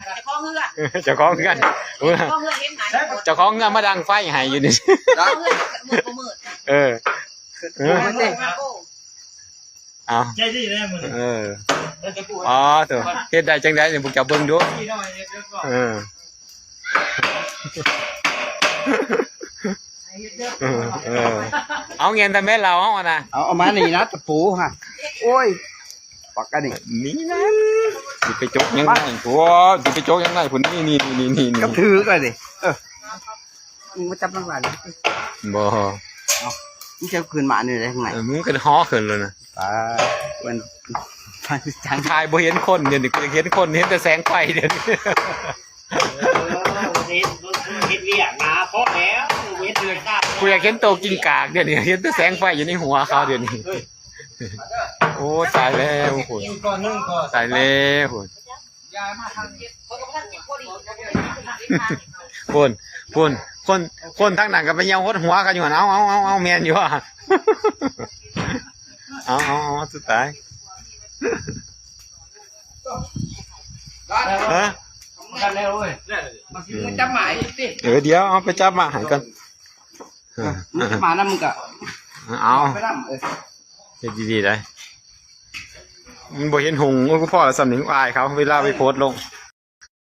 จะคล้องเงือก เจ้าของกัน คล้องเงือกเห็นไหน เจ้าของเงามาดังไฟให้อยู่นี่ คล้องเงือกมืดมืด เออเอา ใจดีเลยมึง เอออ๋อตัวเฮ็ดได้จังได๋นี่พวกเจ้าเบิ่งดูเออเอาเงินทำแม่เราเอานะ เอามานี่นะตะปูฮะโอ้ยปักกันนี่ นี่นะสิไปจกยังไงผัวสิไปจกยังไงพุ่นนี่ก็ถือกันดิมึงมาจับรางวัล บ่ มึงจะคืนหมาเนี่ยได้ทางไหน มึงก็ฮ้อขึ้นแล้วนะ มันทางทายบ่เห็นคนเดี๋ยวนี้กูจะเห็นคนเห็นแต่แสงไฟเดี๋ยวนี้ เฮ็ดเวียกนะพอแล้วเฮ็ดเลยครับ กูอยากเห็นโตกินกากเดี๋ยวนี้เห็นแต่แสงไฟอยู่ในหัวเขาเดี๋ยวนี้โอ้ตายแล้วพุ่น ก่อนนึงก่อน ตายแล้วพุ่น ยายมาทางนี้ คนทั้งนั้นก็ไปเหี่ยวหดหัวกันอยู่หั่นเอาแม่นอยู่อ่ะเอาสุดท้ายฮะ กันแล้วเว้ย มึงจับหมายสิ เดี๋ยวเอาไปจับมาให้กัน มึงจับหมานะมึงก็ เอา ไปนั่งเฮ็ดดีๆได้มันบ่เห็นหงส์ก็พ่อละสำนึกอายเขาเวลาไปโพสต์ลง